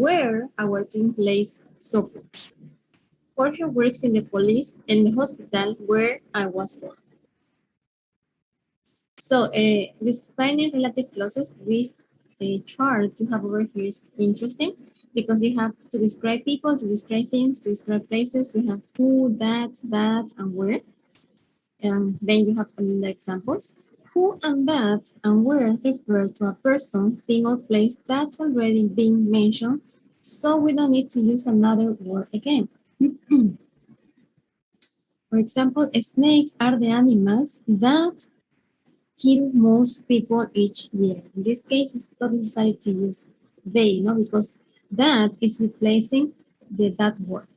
where our team plays soccer. Jorge works in the police and the hospital where I was born. So defining relative clauses, this chart you have over here is interesting because you have to describe people, to describe things, to describe places. You have who, that, and where. And then you have another examples. Who and that and where refer to a person, thing, or place that's already been mentioned, so we don't need to use another word again. For example, snakes are the animals that kill most people each year. In this case, it's not necessary to use they, because that is replacing that word.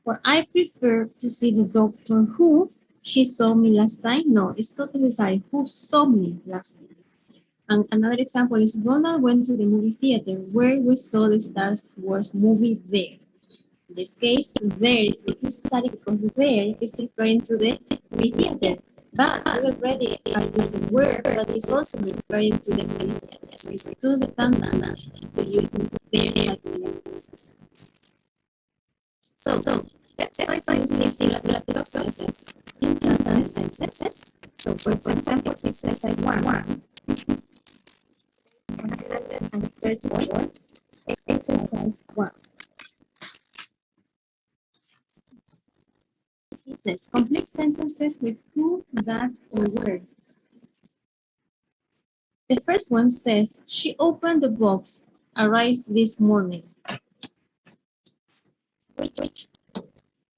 Or I prefer to see the doctor who she saw me last time. No, it's not necessary. Who saw me last time? And another example is Ronald went to the movie theater where we saw the Star Wars movie there. In this case, there is not necessary because there is referring to the movie theater. But we already are using where that is also referring to the movie theater. So it's too redundant to use there. So let's try to use these relative clauses in sentences. So for example, exercise 1. 134. Exercise 1. It says complete sentences with who, that, or where. The first one says, she opened the box, arrived this morning. Which?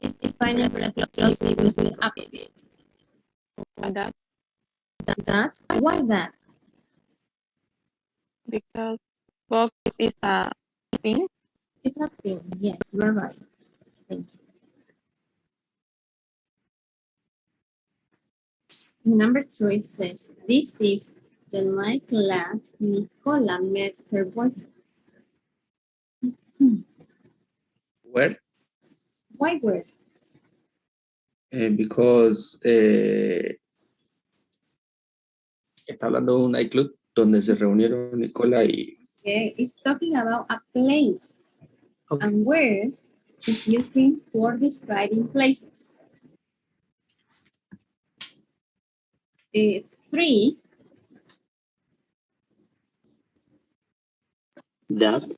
If final relative clause was the up a bit. That That? Why that? because box is a thing. It's a thing. Yes, you're right. Thank you. Number 2, it says, this is the night that Nicola met her boyfriend. Where? Why where? Because está hablando de un nightclub donde se reunieron Nicola y... Okay, it's talking about a place. Okay. And where is using for describing places. 3, That.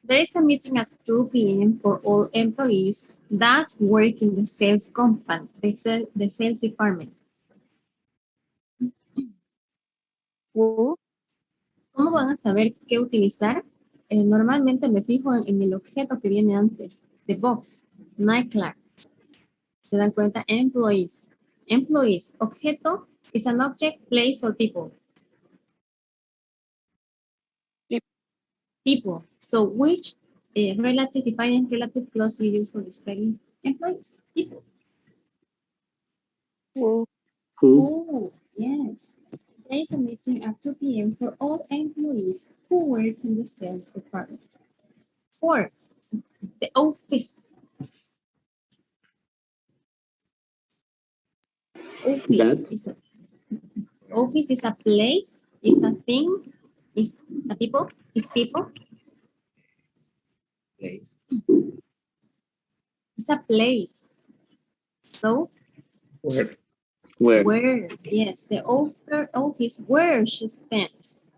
there is a meeting at 2 p.m. for all employees that work in the sales company, the sales department. Who? ¿Cómo van a saber qué utilizar? Normalmente me fijo en el objeto que viene antes, the box, nightclub. ¿Se dan cuenta? Employees. Employees. Objeto is an object, place, or people. People. So which defining relative clause you use for describing employees? People. Who? Oh, yes. There is a meeting at 2 p.m. for all employees who work in the sales department. 4, the office. Office is a place, is a thing, is a people, is people. Place. It's a place. So Where? where? Yes, the office where she stands.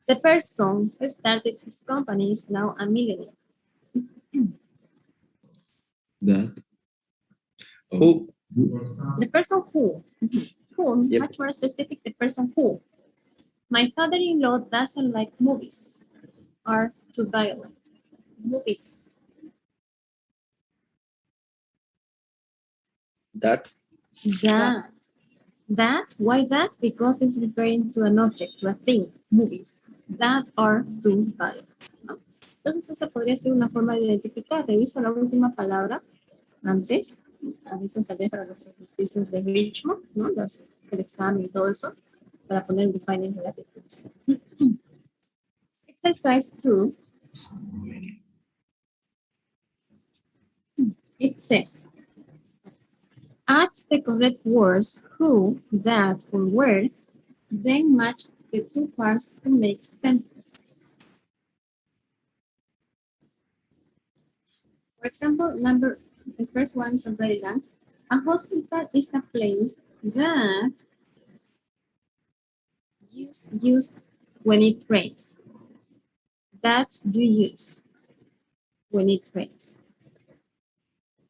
The person who started his company is now a millionaire. That. Who? The person who. Who, Yep. much more specific, the person who. My father-in-law doesn't like movies. Are too violent. Movies. That. That, why that? Because it's referring to an object, to a thing, movies, that are too violent. ¿No? Entonces esa podría ser una forma de identificar. Reviso la última palabra antes, a veces también para los ejercicios de Richmond, ¿no? El examen y todo eso, para poner defining relative clause. Exercise 2. It says, add the correct words who, that, or where, then match the two parts to make sentences. For example, the first one is already done. A hospital is a place that use when it rains. That you use when it rains.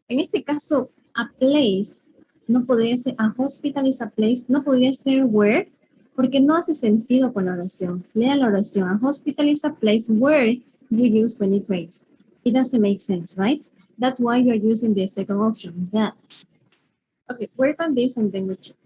En este caso, a place no podría ser, a hospital is a place, no podría ser where, porque no hace sentido con la oración. Lea la oración. A hospital is a place where you use when it rains. It doesn't make sense, right? That's why you're using the second option, that. Okay, work on this and then we check.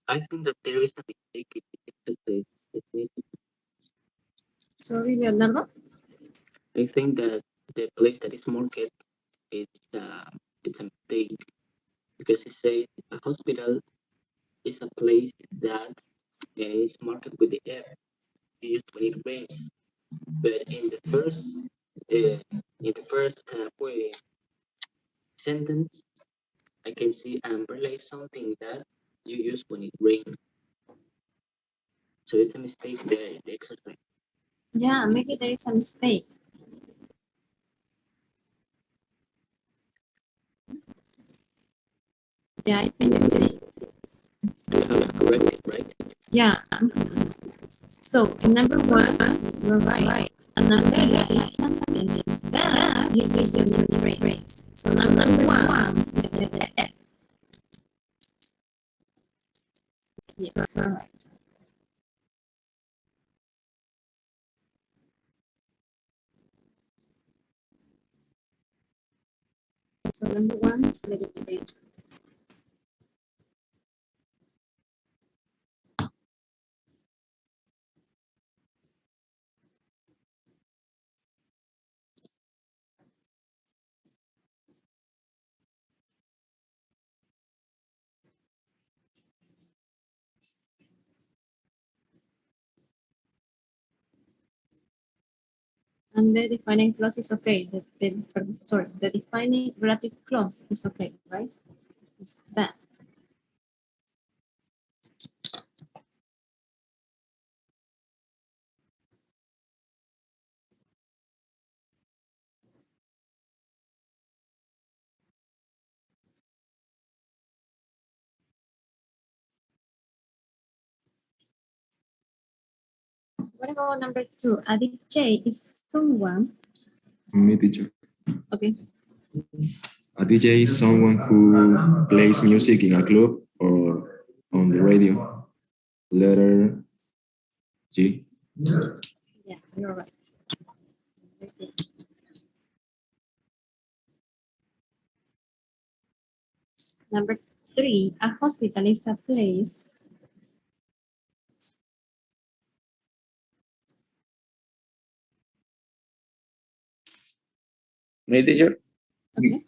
I think that there is a mistake in the technique. Sorry, Leonardo. I think that the place that is marked it's a mistake because it says a hospital is a place that is marked with the F used when it rains. But in the first sentence, I can see an umbrella is something that you use when it rains. So it's a mistake there in the exercise. Yeah, maybe there is a mistake. Yeah, I think you see. You have it corrected, right? Yeah. So number one, you're right. Another is something that you use when it rains. So number one is the F. Yes, you're right. So number one is the date. And the defining clause is okay. The defining relative clause is okay, right? It's that. What about number 2? A DJ is someone. Me, teacher. Okay. A DJ is someone who plays music in a club or on the radio. Letter G. Yeah, you're right. Okay. Number 3, a hospital is a place. My teacher, Okay.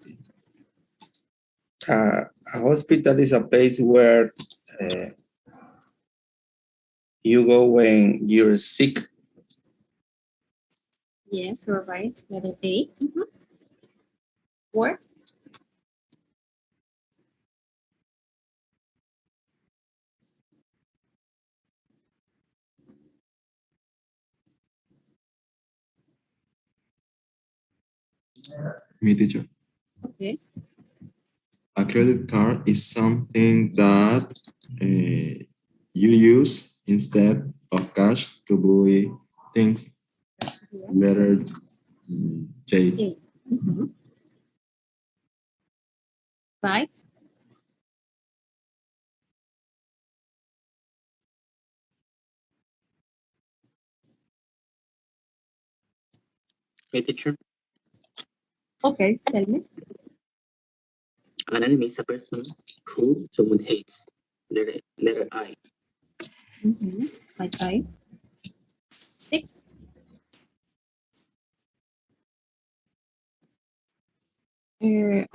a hospital is a place where you go when you're sick. Yes, you're right. Letter A. Where? Me, teacher. Okay. A credit card is something that you use instead of cash to buy things. Yeah. Letter J. J. 5. Okay, teacher. Okay, tell me. An enemy is a person who someone hates. Letter I. Like 5. 6. A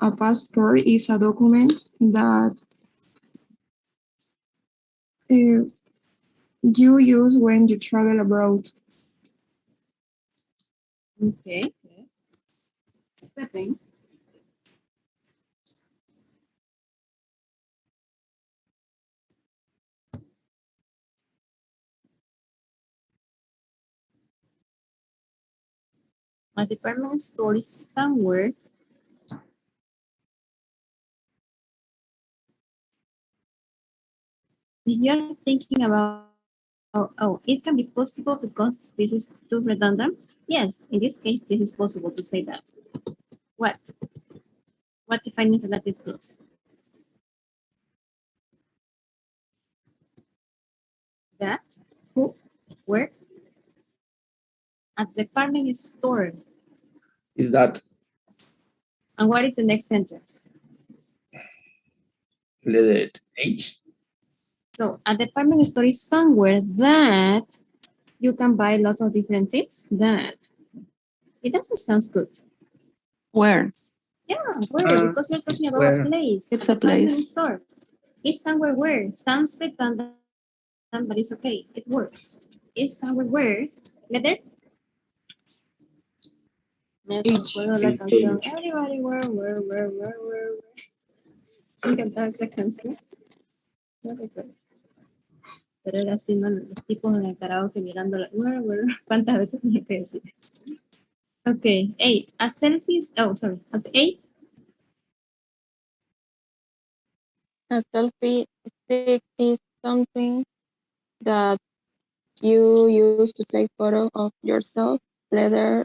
passport is a document that you use when you travel abroad. Okay. 7. A department store is somewhere. If you're thinking about, it can be possible because this is too redundant. Yes, in this case, this is possible to say that. What? What defining relative clause? That, who, where? A department store. Is that And what is the next sentence? letter H? So a department store is somewhere that you can buy lots of different things. That it doesn't sound good. Where? Yeah, where? Because you're talking about a where? place. It's a department place. store. It's somewhere where. Sounds redundant, but it's okay. It works. It's somewhere where. Letter. Me acuerdo la canción. Everybody, where. Me encantaba esa canción. No recuerdo. Pero era así, ¿no? Los tipos en el karaoke mirando la, where. ¿Cuántas veces tenía que decir eso? Okay, 8. A selfie is, as 8. A selfie stick is something that you use to take photo of yourself. Letter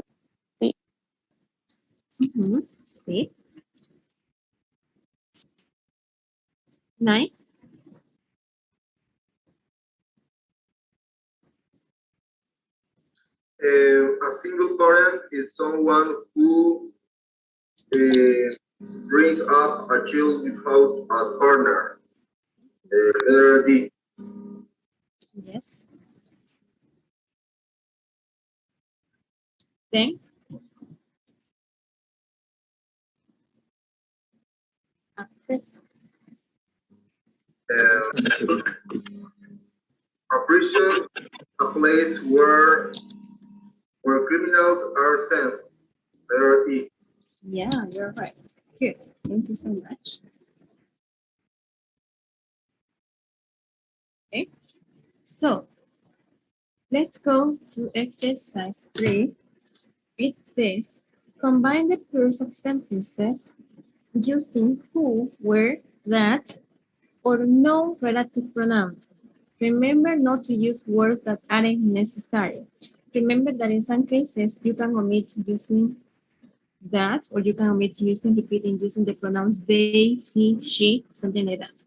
C. Sí. 9. A single parent is someone who brings up a child without a partner. Letter D. Yes. 10. Actress. A prison, a place where criminals are sent. Letter E. Yeah, you're right. Good. Thank you so much. Okay. So let's go to exercise 3. It says combine the pairs of sentences using who, where, that, or no relative pronoun. Remember not to use words that aren't necessary. Remember that in some cases you can omit using that, or you can omit using, repeating, using the pronouns they, he, she, something like that.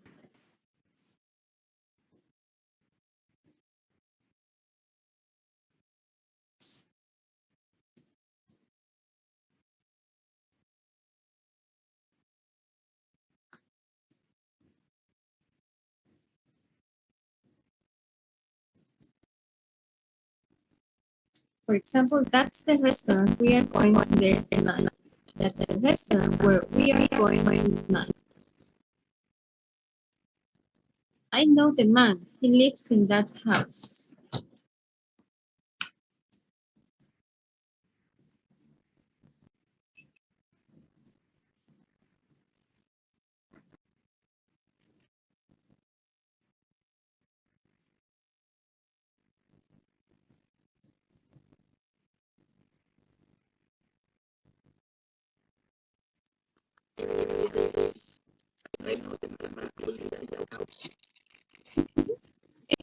For example, that's the restaurant we are going there tonight. That's the restaurant where we are going tonight. I know the man. He lives in that house. I know the man who lives in that house.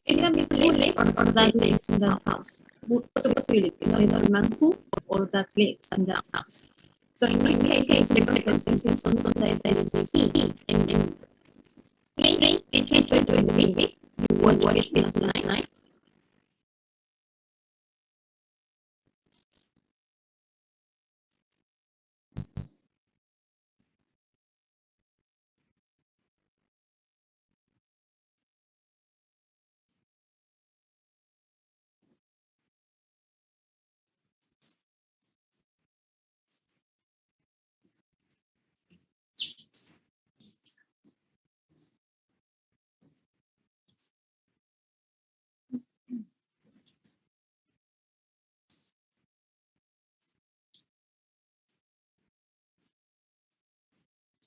It can be who lives or that lives in that house. Two possibilities, either the man who or that lives in that house. So in this case, the present sentence is he. And play, did you enjoy the movie? You watched it last night.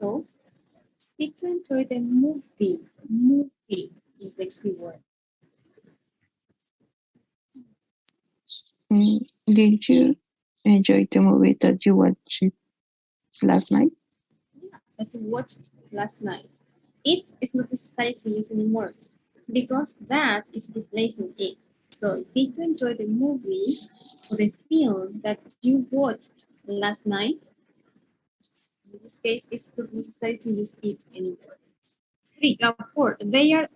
So, did you enjoy the movie? Movie is the key word. Did you enjoy the movie that you watched last night? That you watched last night. It is not necessary to use anymore because that is replacing it. So, did you enjoy the movie or the film that you watched last night? In this case, it's not necessary to use it anymore. 4, they are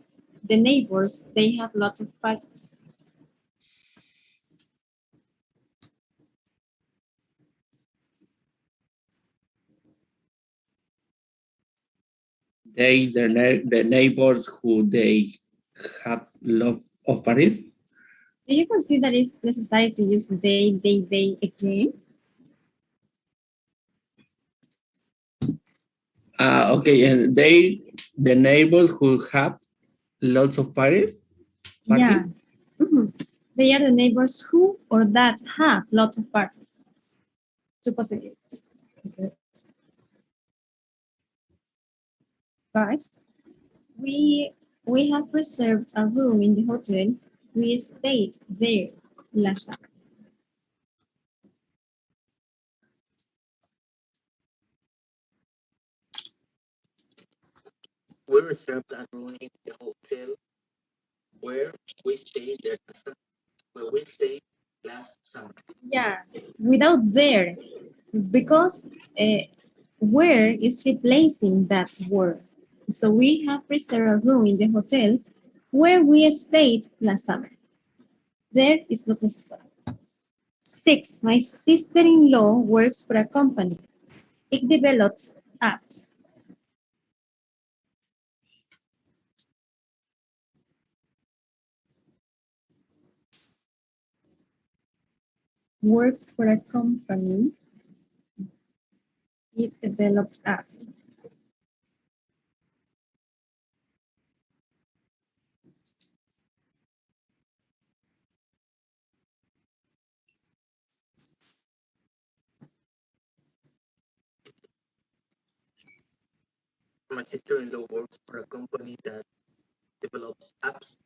the neighbors. They have lots of parties. The neighbors who they have love of Paris. Do you consider it's necessary to use they again? Okay, and the neighbors who have lots of Paris. Yeah. Mhm. They are the neighbors who or that have lots of parties. Two possibilities. Okay. 5. We have reserved a room in the hotel. We stayed there last summer. We reserved a room in the hotel where we stayed there where we stayed last summer. Yeah, without there, because where is replacing that word. So we have reserved a room in the hotel where we stayed last summer. There is not necessary. 6, my sister-in-law works for a company. It develops apps. Work for a company. It develops apps. My sister-in-law works for a company that develops apps.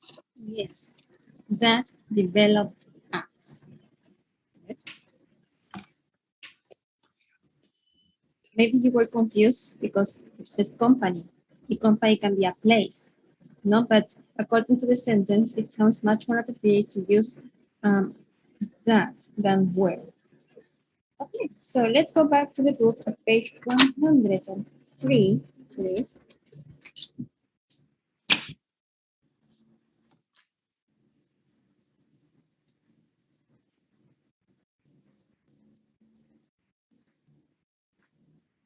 Yes, that developed apps. Right? Maybe you were confused because it says company. The company can be a place, no? But according to the sentence, it sounds much more appropriate to use that than where. Okay, so let's go back to the book at page 103, please.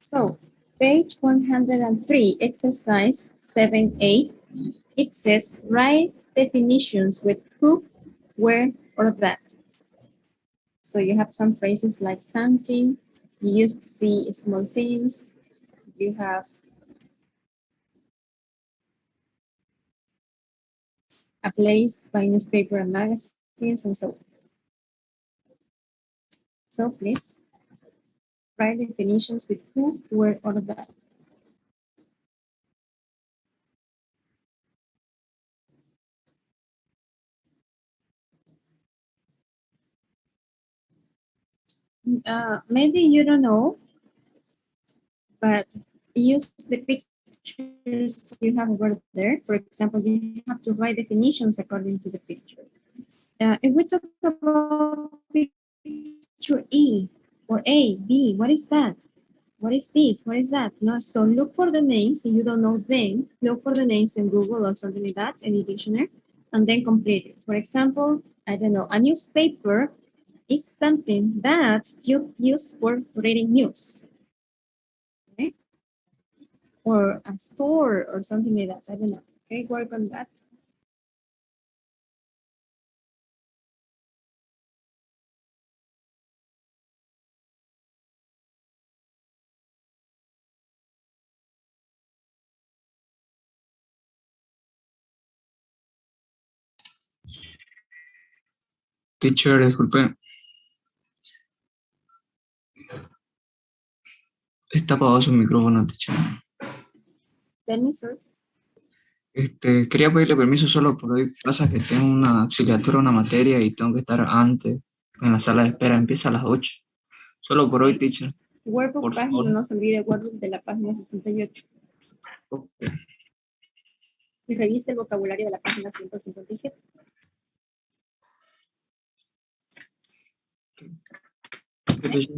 So, page 103, exercise 7A, it says write definitions with who, where, or that. So you have some phrases like something, you used to see small things, you have a place by newspaper and magazines and so on. So please write definitions with who, where, or that. Maybe you don't know, but use the pictures you have over there. For example, you have to write definitions according to the picture. If we talk about picture E or A, B, what is that? What is this? What is that? No, so look for the names. If you don't know them, look for the names in Google or something like that, any dictionary, and then complete it. For example, I don't know, a newspaper is something that you use for reading news. Okay? Or a store or something like that. I don't know. Okay, work on that. Teacher, disculpe. Está apagado su micrófono, teacher. Tell me, sir. Quería pedirle permiso solo por hoy. Pasa que tengo una auxiliatura, una materia y tengo que estar antes en la sala de espera. Empieza a las 8. Solo por hoy, teacher. Workbook Por página, favor. no se olvide Workbook de la página 68. Ok. Y revise el vocabulario de la página 157. Ok, teacher.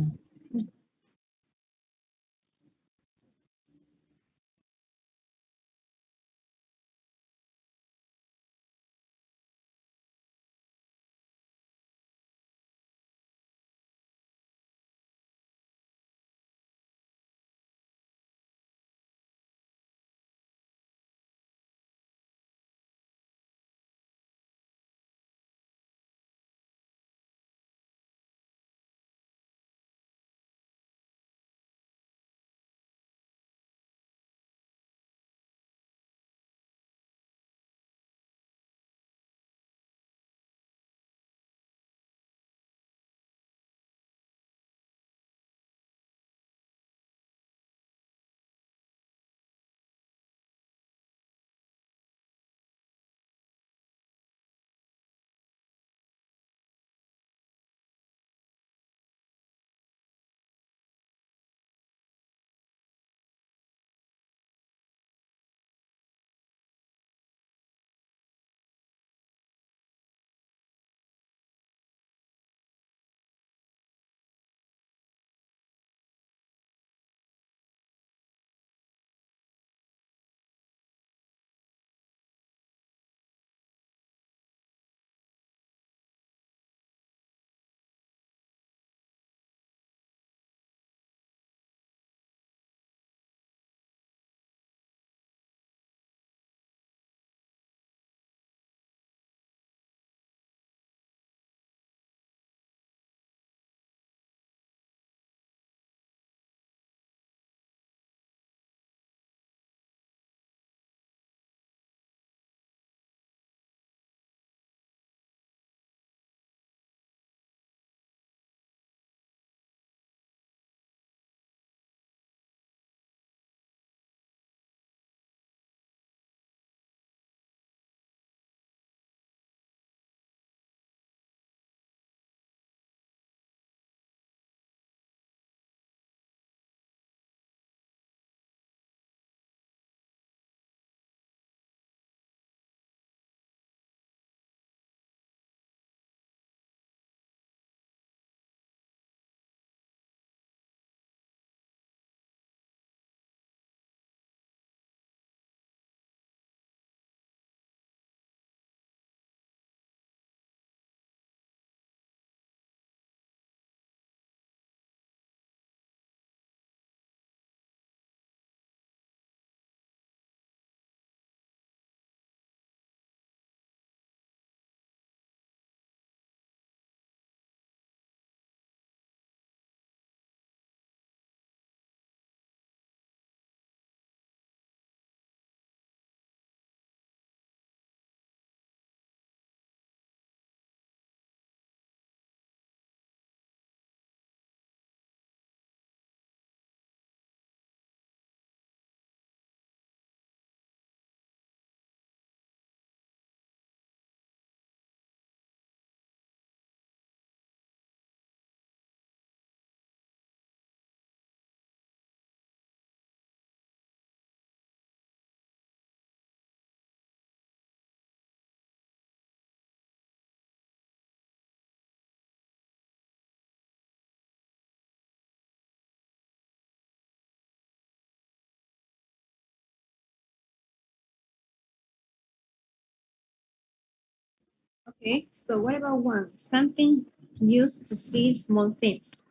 Okay, so what about one? Something used to see small things.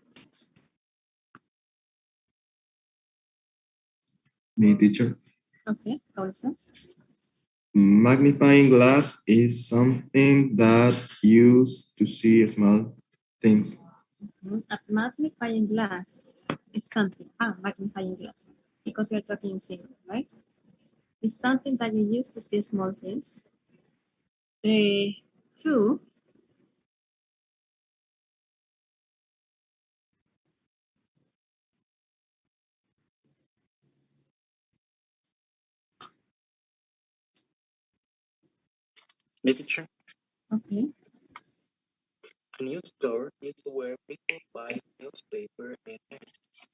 Me, teacher. Okay, for instance. Magnifying glass is something that used to see small things. A magnifying glass is something. Magnifying glass. Because you're talking in singular, right? It's something that you use to see small things. Two, The teacher, okay. a news store is where people buy newspaper and magazines.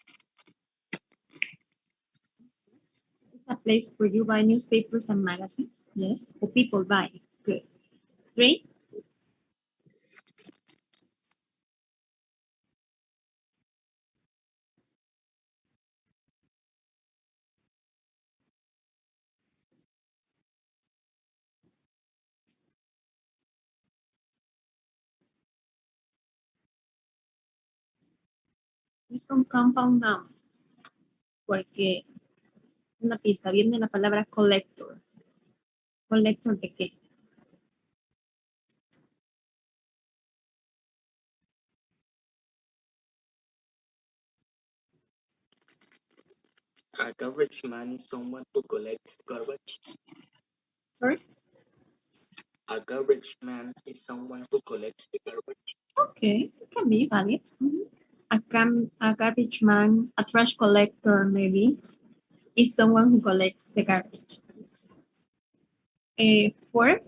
It's a place where you buy newspapers and magazines. Yes, or people buy. Good. Three, es un compound noun. Porque una pista viene de la palabra collector. ¿Collector de qué? A garbage man is someone who collects garbage. Sorry? A garbage man is someone who collects the garbage. Okay, it can be valid. A garbage man, a trash collector maybe, is someone who collects the garbage. Four,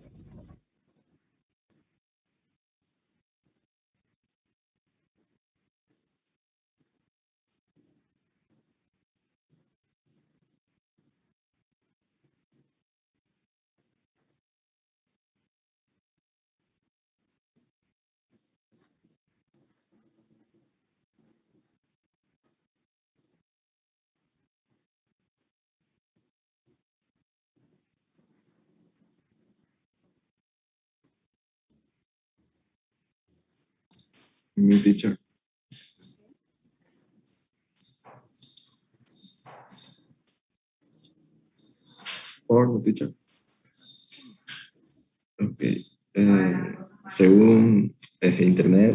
Me, teacher. Or me, teacher. Okay. Según internet,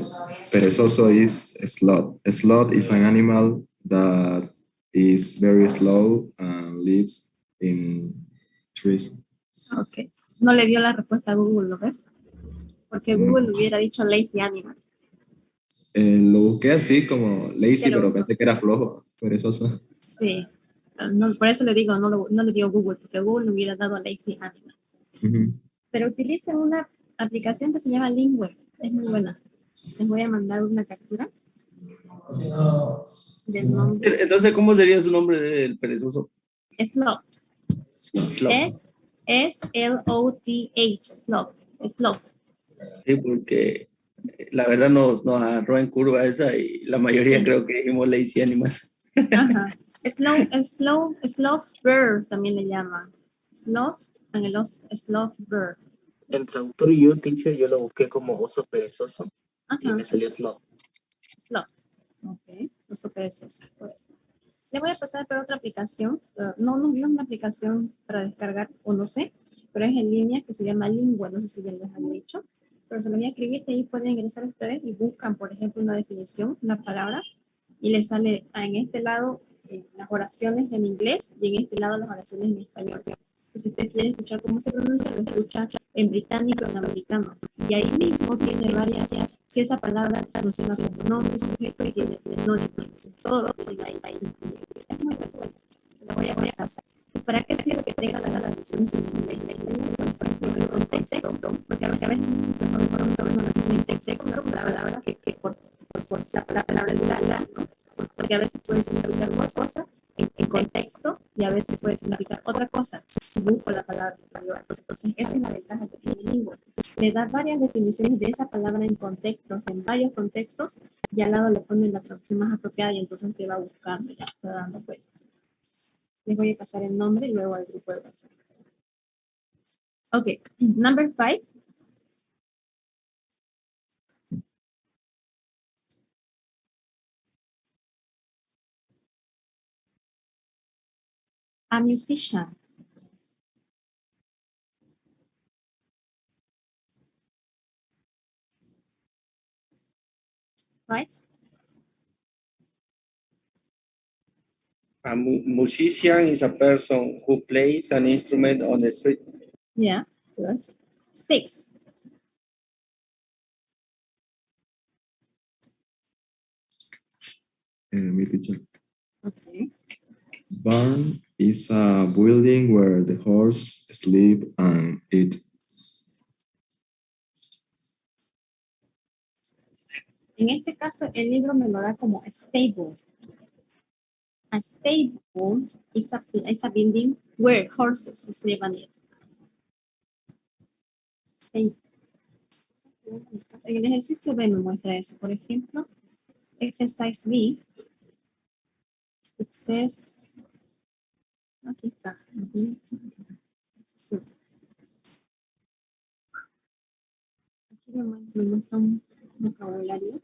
perezoso is a sloth. A sloth is an animal that is very slow and lives in trees. ok. No le dio la respuesta a Google, ¿lo ves? Porque No. Google hubiera dicho lazy animal. Lo busqué así como lazy, Pero- pero pensé que era flojo, perezoso. Sí. No, por eso le digo, no le dio Google, porque Google le hubiera dado lazy animal. Ujú. Pero utilicen una aplicación que se llama Lingway. Es muy buena. Les voy a mandar una captura del nombre. Entonces, ¿cómo sería su nombre del perezoso? Sloth. Sloth. S-L-O-T-H. Sloth. Sloth. Sí, porque la verdad nos agarró en curva esa y la mayoría Sí. creo que dijimos lazy animal. Ajá. Sloth bird también le llaman. Sloth and el sloth bird. En traductor y yo, teacher, yo lo busqué como oso perezoso y Ajá. me salió sloth. Sloth. Ok. Oso perezoso. Por eso. Le voy a pasar por otra aplicación. No es una aplicación para descargar, o no sé, pero es en línea que se llama Lingua. No sé si ya les había dicho. Pero se lo voy a escribir y ahí pueden ingresar ustedes y buscan, por ejemplo, una definición, una palabra, y les sale en este lado las oraciones en inglés y en este lado las oraciones en español. Entonces, si ustedes quieren escuchar cómo se pronuncia, lo escuchan en británico o en americano. Y ahí mismo tiene varias, si esa palabra se funciona como nombre, sujeto y tiene sinónimo. Todo lo tiene ahí. Es muy bueno. Lo voy a pasar. ¿Y para qué sirve que tenga la oración en contexto? Porque a veces una oración en texto, la palabra que por la palabra de la, ¿no? Porque a veces puede significar una cosa en contexto y a veces puede significar otra cosa si busco la palabra mayor. Entonces, esa es la ventaja que tiene Lingua. Le da varias definiciones de esa palabra en contextos, en varios contextos, y al lado le ponen la traducción más apropiada y entonces te va buscando, ya se va dando cuenta. Les voy a pasar el nombre y luego al grupo de WhatsApp. Ok, number 5. A musician. Right? A musician is a person who plays an instrument on the street. Yeah, good. 6. Me teacher. Okay. Barn is a building where the horse sleep and eat. En este caso, el libro me lo da como stable. A stable is a building where horses sleep and eat. Stable. En el ejercicio B me muestra eso. Por ejemplo, exercise B. It says, aquí está. Aquí me muestra un vocabulario.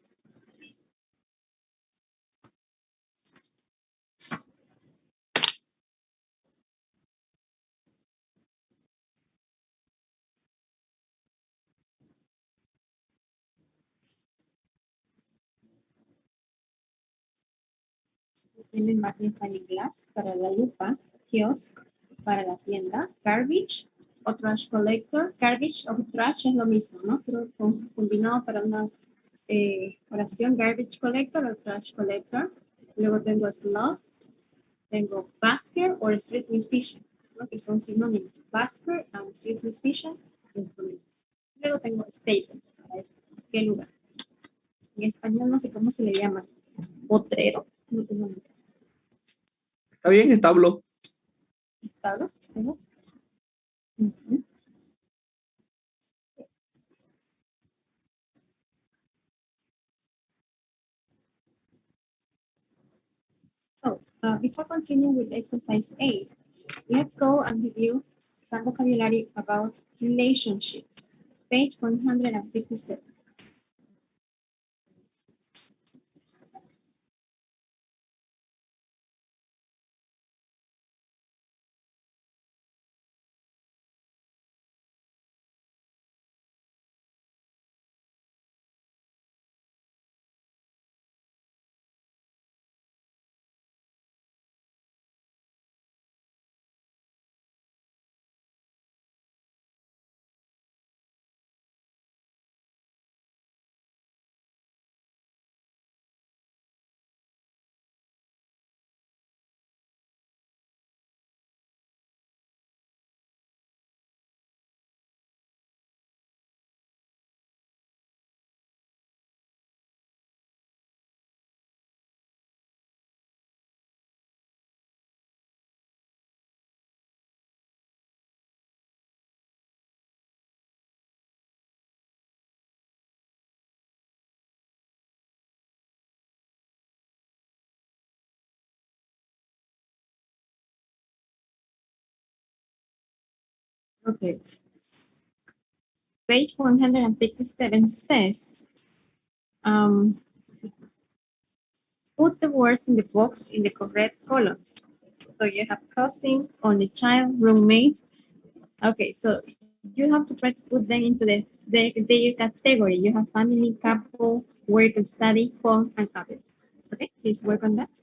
Tienen magnifying glass para la lupa, kiosk para la tienda, garbage o trash collector. Garbage o trash es lo mismo, ¿no? Pero combinado para una oración, garbage collector o trash collector. Luego tengo slot, tengo busker o street musician, ¿no? Que son sinónimos. Busker and street musician es lo mismo. Luego tengo stable, para esto. ¿Qué lugar? En español no sé cómo se le llama. Potrero. No tengo ni idea. Está bien, establo. Establo, stable. Ujú. So, before continuing with exercise 8, let's go and review some vocabulary about relationships. Page 157. Okay. Page 157 says, put the words in the box in the correct columns. So you have cousin, only child, roommate. Okay, so you have to try to put them into their category. You have family, couple, work and study, phone, and other. Okay, please work on that.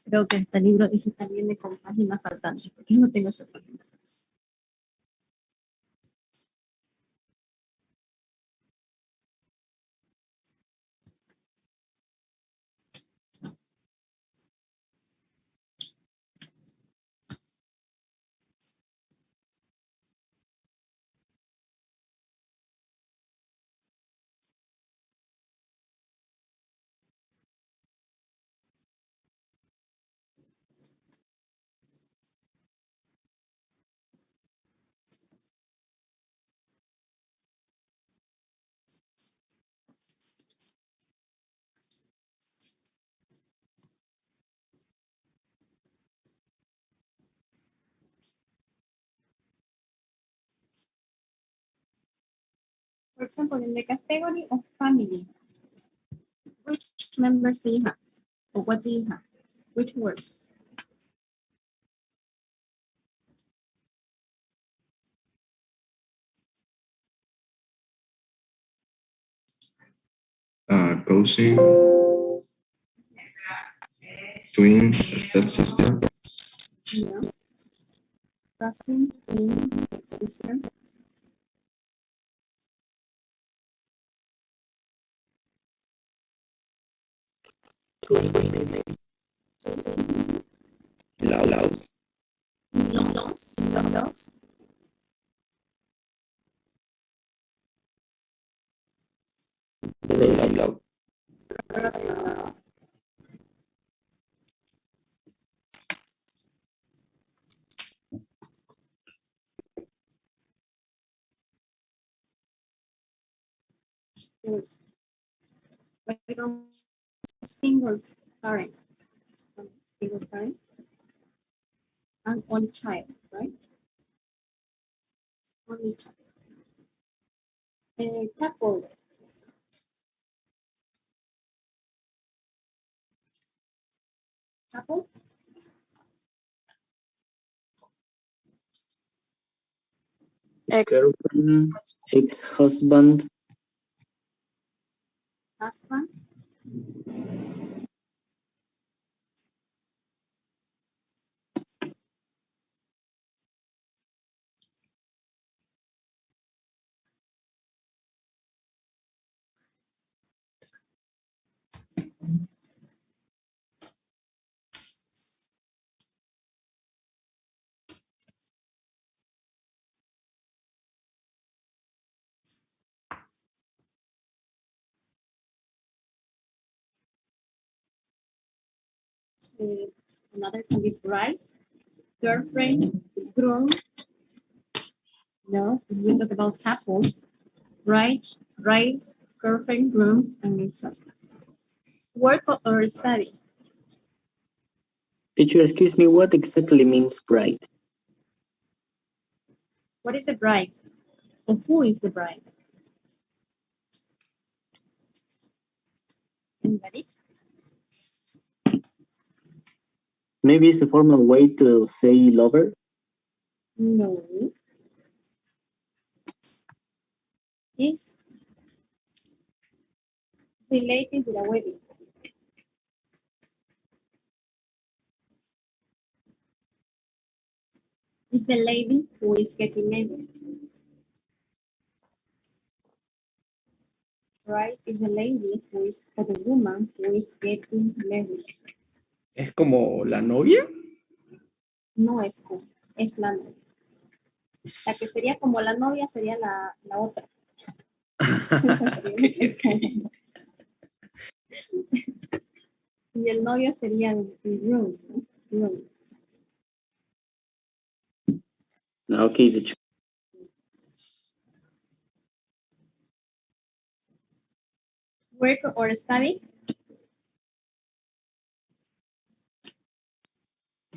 Creo que este libro digital viene con páginas faltantes, porque no tengo esa página. For example, in the category of family, which members do you have? Or what do you have? Which words? Cousin, twins, stepsister, Yeah. Cousin, twin, sister. Twin, maybe. Loud. In-laws. In-laws. Loud. What about single parent? Single parent. And only child, right? Only child. A couple. Couple. Girlfriend, ex-husband, Husband. Another can be bride, girlfriend, groom. No, we talk about couples. Bride, girlfriend, groom, and ex-husband. Work or study. teacher, excuse me, what exactly means bride? What is the bride? Or who is the bride? Anybody? Maybe it's a formal way to say lover. No. Is related with a wedding. Is the lady who is getting married. Right? Is the lady who is, or the woman who is getting married. Es como la novia. No es como, es la novia. La que sería como la novia sería la otra. Esa sería la- Y el novio sería el groom, ¿no? Groom. Okay, teacher. Work or study.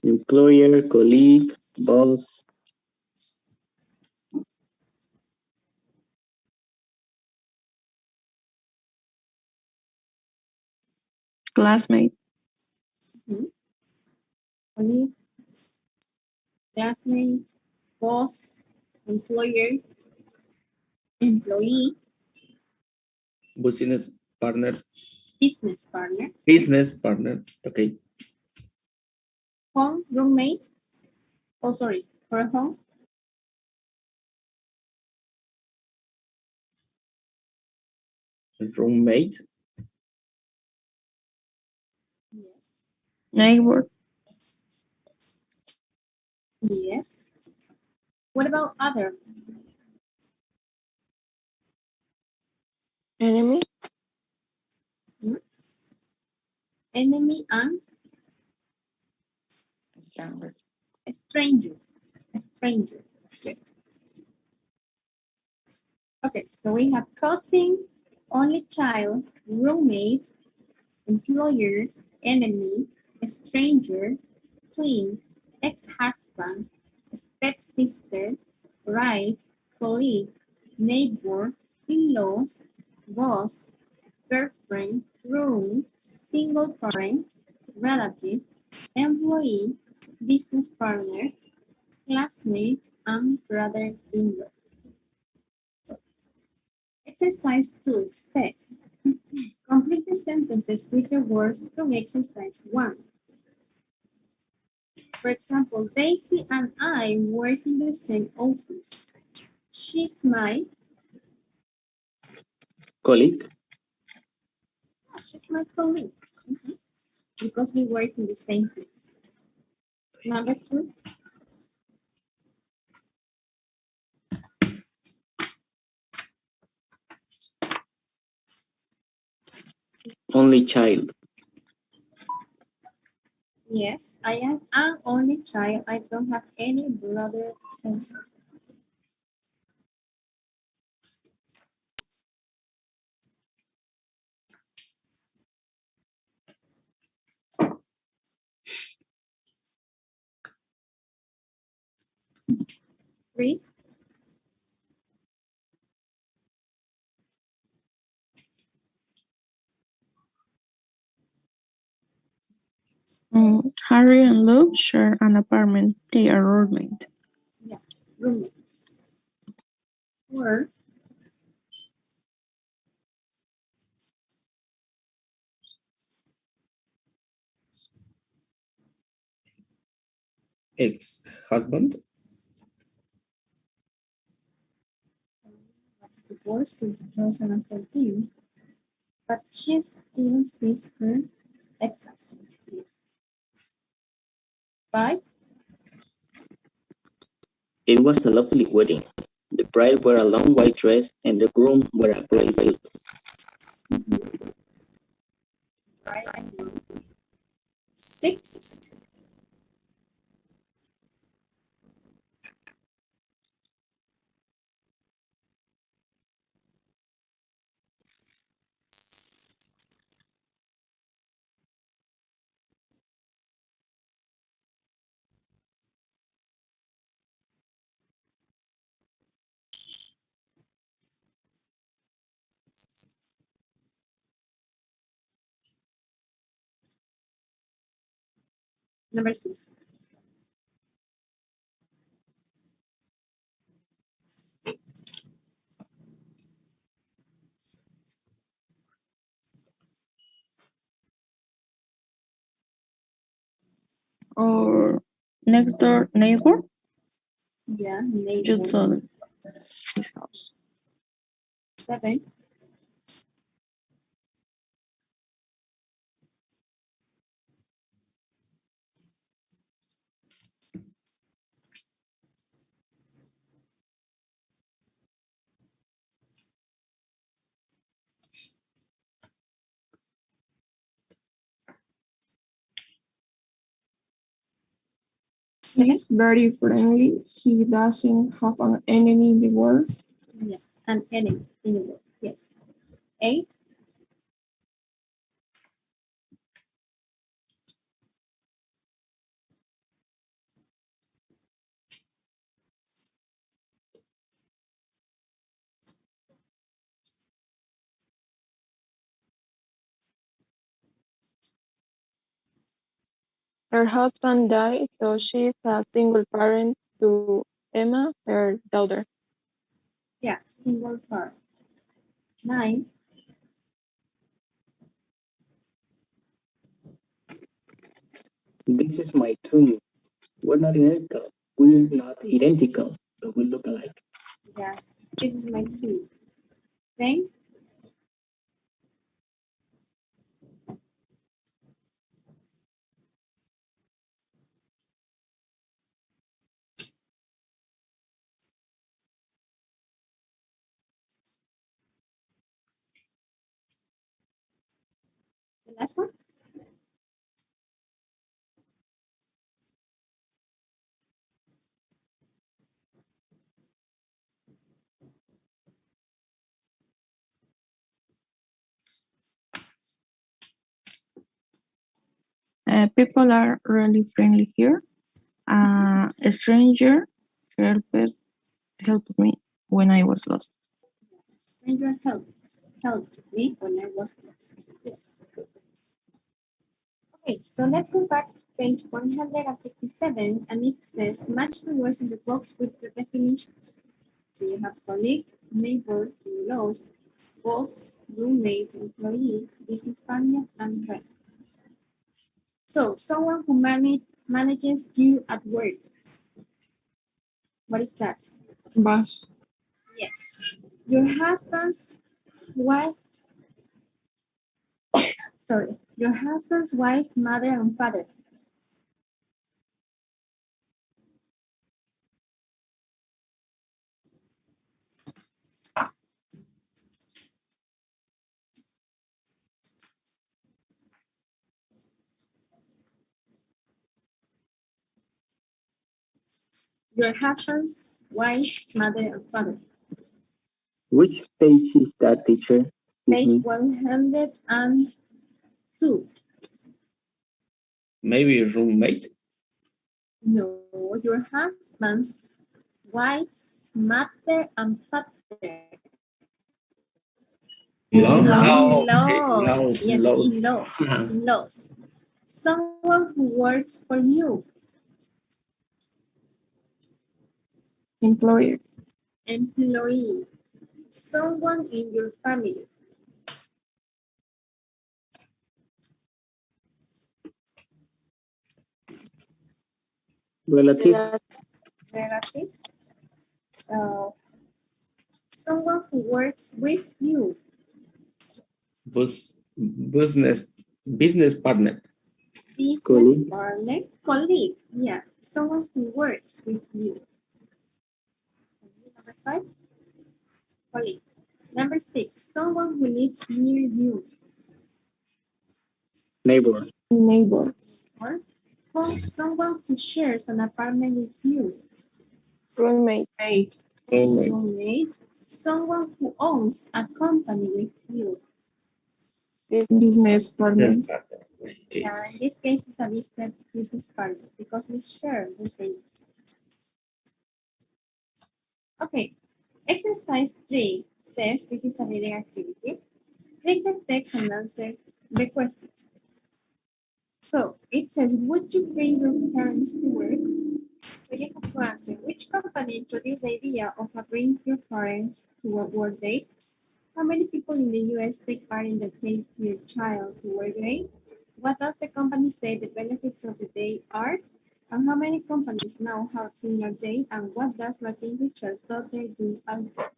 Employer, colleague, boss, classmate, Colleague, classmate, boss, employer, employee, Business partner. business partner, Business partner. Okay. home, roommate. Oh, sorry, for home. Roommate. Yes. neighbor, Yes. What about other? enemy, Enemy and stranger, a stranger. A stranger. Good. Okay, so we have cousin, only child, roommate, employer, enemy, a stranger, twin, ex-husband, stepsister, bride, colleague, neighbor, in-laws, boss, girlfriend, room, single parent, relative, employee, business partner, classmate, and brother-in-law. So, exercise 2 says, complete the sentences with the words from exercise 1. For example, Daisy and I work in the same office. She's my Colleague. She's my colleague. Because we work in the same place. Number 2. Only child. Yes, I am an only child. I don't have any brothers and sisters. Three. Harry and Luke share an apartment. They are roommates. Yeah, roommates. 4. Ex-husband. Divorced in 2013. But she still sees her ex-husband. Yes. 5. It was a lovely wedding. The bride wore a long white dress and the groom wore a gray suit. Right. 6. Number 6. Or next door neighbor. Yeah, You neighbor. saw his house. 7. He's very friendly. He doesn't have an enemy in the world. Yeah, an enemy in the world. Yes. 8. Her husband died, so she's a single parent to Emma, her daughter. Yeah, single parent. 9. This is my twin. We're not identical. We're not identical, but we look alike. Yeah, this is my twin. 10. The last one. People are really friendly here. A stranger helped me when I was lost. And your helped me when I was lost. Yes, good. Okay, so let's go back to page 157, and it says match the words in the box with the definitions. So you have colleague, neighbor, in-laws, boss, roommate, employee, business partner, and friend. So someone who manages you at work. What is that? Boss. Yes. Your husband's wife's, sorry, your husband's wife's mother and father. Your husband's wife's mother and father. Which page is that, teacher? Page 102. Maybe roommate. No, your husband's wife's mother and father. In-laws? Oh, okay. In-laws. Yes, In-laws. in-laws. In-laws. Someone who works for you. Employer. Employee. Someone in your family. Relative. Relative. Someone who works with you. Business partner. Business Colleague. partner. Colleague. Yeah. Someone who works with you. Number 5. Colleague. Number 6. Someone who lives near you. Neighbor. Neighbor. Or someone who shares an apartment with you. Roommate. Mate. Roommate. Roommate. Someone who owns a company with you. Business partner. Business partner. Okay. In this case, it's a business partner because we share the same business. Okay. Exercise 3 says this is a reading activity. Read the text and answer the questions. So it says, would you bring your parents to work? So you have to answer, which company introduced the idea of a bring your parents to a work day? How many people in the US take part in the Take Your Child to Work Day? What does the company say the benefits of the day are? And how many companies now have senior day? And what does Martin Richards' daughter do at work?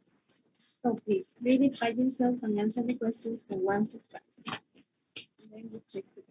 So please read it by yourself and answer the questions from 1 to 5. And then we check together.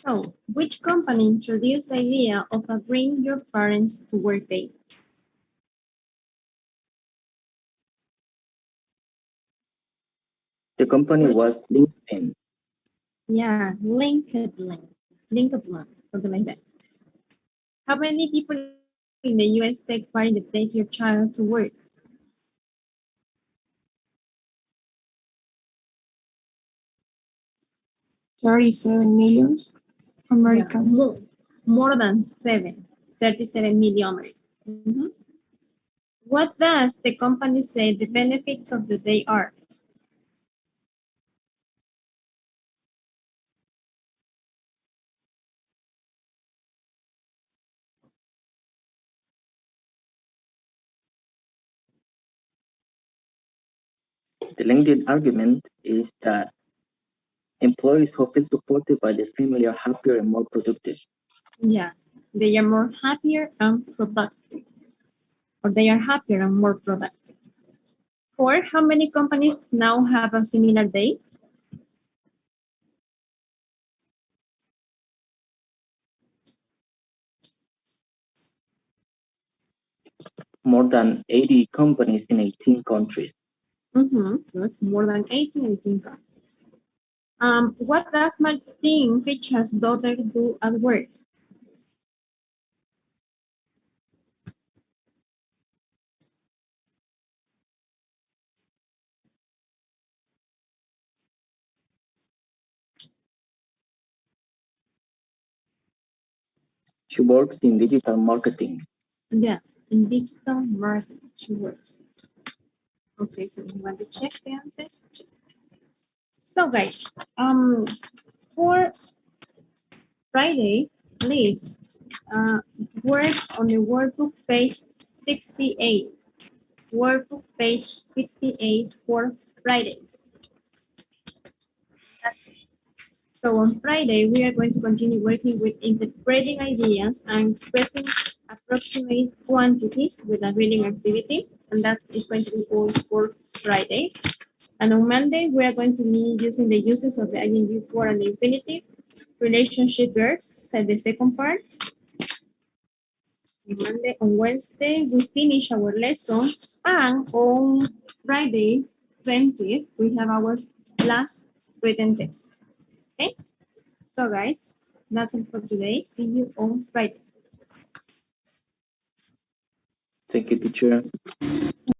So, which company introduced the idea of a bring your parents to work day? The company Which- was LinkedIn. Yeah, LinkedIn, something like that. How many people in the US take part in the Take Your Child to Work? $37 million Americans. Yeah, more than 37 million. Mhm. What does the company say the benefits of the day are? The LinkedIn argument is that employees who feel supported by their family are happier and more productive. Yeah, they are more happier and productive. Or they are happier and more productive. Or how many companies now have a similar day? More than 80 companies in 18 countries. Good. More than 18 countries. What does Martin Richard's daughter do at work? She works in digital marketing. Yeah, in digital marketing she works. Okay, so you want to check the answers? Check. So guys, for Friday, please work on the workbook page 68. Workbook page 68 for Friday. That's it. So on Friday, we are going to continue working with interpreting ideas and expressing approximate quantities with a reading activity. And that is going to be all for Friday. And on Monday, we are going to be using the uses of the ing for and the infinitive, relationship verbs, the second part. On Wednesday, we finish our lesson. And on Friday, 20th, we have our last written test. Okay? So guys, that's it for today. See you on Friday. Thank you, teacher.